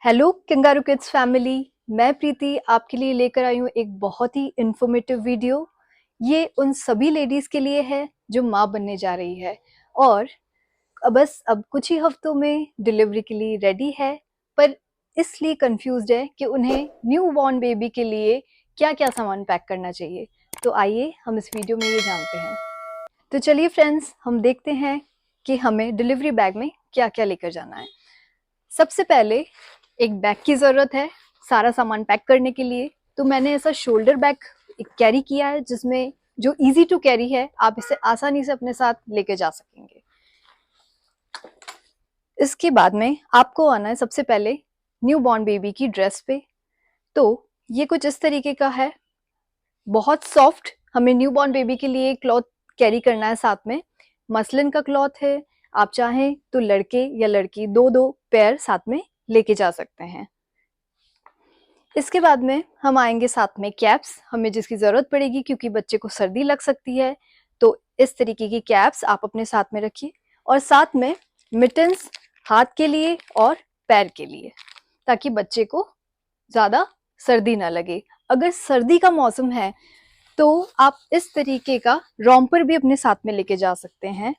Hello kangaroo kids family. मैं प्रीति आपके लिए लेकर आई हूँ एक बहुत ही इंफॉर्मेटिव वीडियो। ये उन सभी लेडीज के लिए है जो माँ बनने जा रही है और अब कुछ ही हफ्तों में डिलीवरी के लिए रेडी है, पर इसलिए कंफ्यूज्ड है कि उन्हें न्यू बॉर्न बेबी के लिए क्या क्या सामान पैक करना चाहिए। तो आइए हम इस वीडियो में ये जानते हैं। तो चलिए फ्रेंड्स, हम देखते हैं कि हमें डिलीवरी बैग में क्या क्या लेकर जाना है। सबसे पहले एक बैग की ज़रूरत है सारा सामान पैक करने के लिए। तो मैंने ऐसा शोल्डर बैग कैरी किया है जिसमें जो इजी टू कैरी है, आप इसे आसानी से अपने साथ लेके जा सकेंगे। इसके बाद में आपको आना है सबसे पहले न्यू बॉर्न बेबी की ड्रेस पे। तो ये कुछ इस तरीके का है, बहुत सॉफ्ट। हमें न्यू बॉर्न बेबी के लिए क्लॉथ कैरी करना है साथ में। मसलिन का क्लॉथ है, आप चाहें तो लड़के या लड़की दो दो पेयर साथ में लेके जा सकते हैं। इसके बाद में हम आएंगे साथ में कैप्स, हमें जिसकी ज़रूरत पड़ेगी क्योंकि बच्चे को सर्दी लग सकती है। तो इस तरीके की कैप्स आप अपने साथ में रखिए और साथ में मिटन्स हाथ के लिए और पैर के लिए, ताकि बच्चे को ज़्यादा सर्दी ना लगे। अगर सर्दी का मौसम है तो आप इस तरीके का रॉम्पर भी अपने साथ में लेके जा सकते हैं।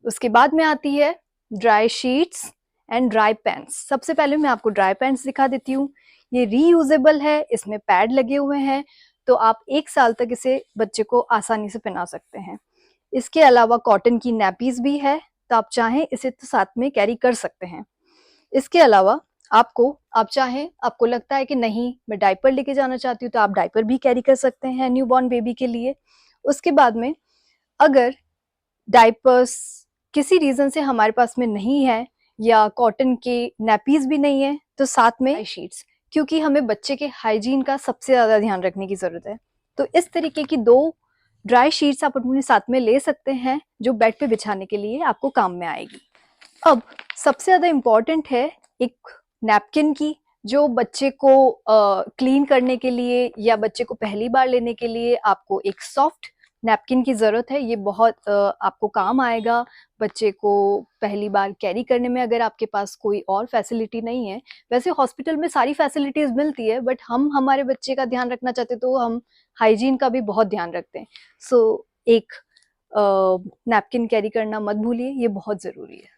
उसके बाद में आती है dry sheets and dry pants. सबसे पहले मैं आपको ड्राई पैंट्स दिखा देती हूँ। ये रीयूजेबल है, इसमें पैड लगे हुए हैं, तो आप 1 साल तक इसे बच्चे को आसानी से पहना सकते हैं। इसके अलावा कॉटन की नैपीज भी है, तो आप चाहें इसे तो साथ में कैरी कर सकते हैं। इसके अलावा आप चाहें, आपको लगता है कि नहीं मैं डायपर लेके जाना चाहती हूँ, तो आप डायपर भी कैरी कर सकते हैं न्यूबॉर्न बेबी के लिए। उसके बाद में अगर डायपर्स किसी रीजन से हमारे पास में नहीं है या कॉटन के नैपीज भी नहीं है, तो साथ में शीट्स, क्योंकि हमें बच्चे के हाइजीन का सबसे ज्यादा ध्यान रखने की जरूरत है। तो इस तरीके की 2 ड्राई शीट्स आप अपने साथ में ले सकते हैं, जो बेड पे बिछाने के लिए आपको काम में आएगी। अब सबसे ज्यादा इम्पोर्टेंट है एक नैपकिन की, जो बच्चे को क्लीन करने के लिए या बच्चे को पहली बार लेने के लिए आपको एक सॉफ्ट नैपकिन की ज़रूरत है। ये बहुत आपको काम आएगा बच्चे को पहली बार कैरी करने में, अगर आपके पास कोई और फैसिलिटी नहीं है। वैसे हॉस्पिटल में सारी फैसिलिटीज़ मिलती है, बट हम हमारे बच्चे का ध्यान रखना चाहते तो हम हाइजीन का भी बहुत ध्यान रखते हैं। सो एक नैपकिन कैरी करना मत भूलिए, ये बहुत ज़रूरी है।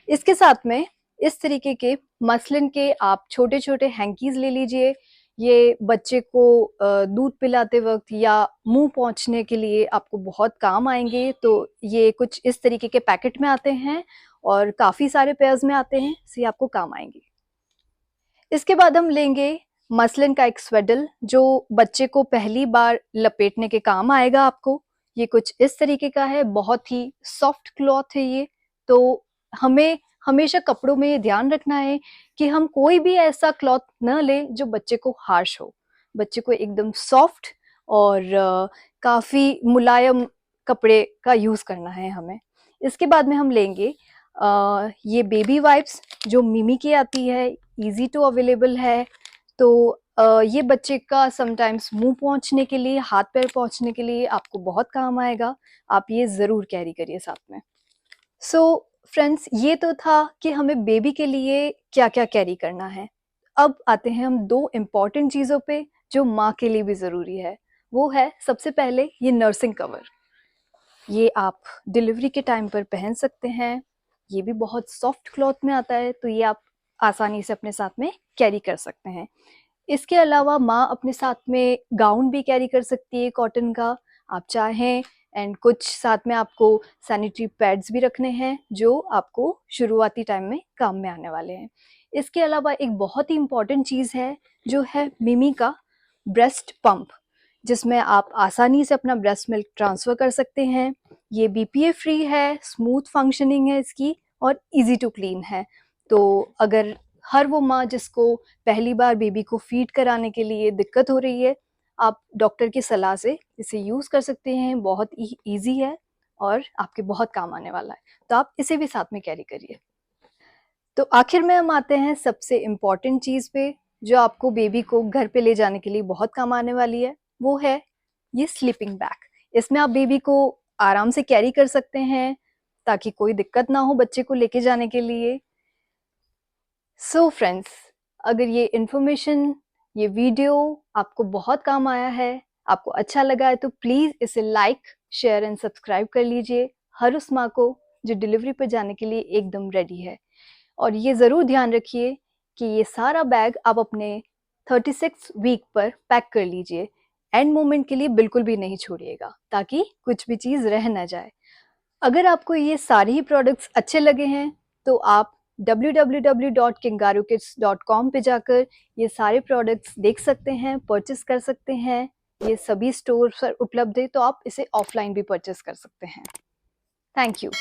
इसके साथ में इस तरीके के मसलिन के आप छोटे छोटे हैंकीज ले लीजिए। ये बच्चे को दूध पिलाते वक्त या मुंह पोंछने के लिए आपको बहुत काम आएंगे। तो ये कुछ इस तरीके के पैकेट में आते हैं और काफ़ी सारे पेयर्स में आते हैं, इसलिए आपको काम आएंगे। इसके बाद हम लेंगे मसलिन का एक स्वेडल, जो बच्चे को पहली बार लपेटने के काम आएगा आपको। ये कुछ इस तरीके का है, बहुत ही सॉफ्ट क्लॉथ है ये। तो हमें हमेशा कपड़ों में ये ध्यान रखना है कि हम कोई भी ऐसा क्लॉथ न ले जो बच्चे को हार्श हो। बच्चे को एकदम सॉफ्ट और काफ़ी मुलायम कपड़े का यूज़ करना है हमें। इसके बाद में हम लेंगे ये बेबी वाइप्स, जो मिमी की आती है, इजी टू अवेलेबल है। तो ये बच्चे का समटाइम्स मुंह पोंछने के लिए, हाथ पैर पोंछने के लिए आपको बहुत काम आएगा। आप ये ज़रूर कैरी करिए साथ में। सो फ्रेंड्स, ये तो था कि हमें बेबी के लिए क्या क्या कैरी करना है। अब आते हैं हम 2 इम्पॉर्टेंट चीज़ों पे जो माँ के लिए भी ज़रूरी है। वो है सबसे पहले ये नर्सिंग कवर। ये आप डिलीवरी के टाइम पर पहन सकते हैं। ये भी बहुत सॉफ्ट क्लॉथ में आता है, तो ये आप आसानी से अपने साथ में कैरी कर सकते हैं। इसके अलावा माँ अपने साथ में गाउन भी कैरी कर सकती है कॉटन का, आप चाहें। एंड कुछ साथ में आपको सैनिटरी पैड्स भी रखने हैं, जो आपको शुरुआती टाइम में काम में आने वाले हैं। इसके अलावा एक बहुत ही इम्पॉर्टेंट चीज़ है, जो है मिमी का ब्रेस्ट पंप, जिसमें आप आसानी से अपना ब्रेस्ट मिल्क ट्रांसफ़र कर सकते हैं। ये बीपीए फ्री है, स्मूथ फंक्शनिंग है इसकी और इजी टू क्लीन है। तो अगर हर वो माँ जिसको पहली बार बेबी को फीड कराने के लिए दिक्कत हो रही है, आप डॉक्टर की सलाह से इसे यूज़ कर सकते हैं। बहुत ही ईजी है और आपके बहुत काम आने वाला है, तो आप इसे भी साथ में कैरी करिए। तो आखिर में हम आते हैं सबसे इम्पॉर्टेंट चीज़ पे, जो आपको बेबी को घर पे ले जाने के लिए बहुत काम आने वाली है। वो है ये स्लीपिंग बैग। इसमें आप बेबी को आराम से कैरी कर सकते हैं, ताकि कोई दिक्कत ना हो बच्चे को लेके जाने के लिए। सो फ्रेंड्स, अगर ये इन्फॉर्मेशन, ये वीडियो आपको बहुत काम आया है, आपको अच्छा लगा है, तो प्लीज़ इसे लाइक, शेयर एंड सब्सक्राइब कर लीजिए हर उस माँ को जो डिलीवरी पर जाने के लिए एकदम रेडी है। और ये ज़रूर ध्यान रखिए कि ये सारा बैग आप अपने 36 वीक पर पैक कर लीजिए। एंड मोमेंट के लिए बिल्कुल भी नहीं छोड़िएगा, ताकि कुछ भी चीज़ रह ना जाए। अगर आपको ये सारे ही प्रोडक्ट्स अच्छे लगे हैं, तो आप www.kangarookids.com पे जाकर ये सारे प्रोडक्ट्स देख सकते हैं, परचेस कर सकते हैं। ये सभी स्टोर पर उपलब्ध है, तो आप इसे ऑफलाइन भी परचेस कर सकते हैं। Thank you.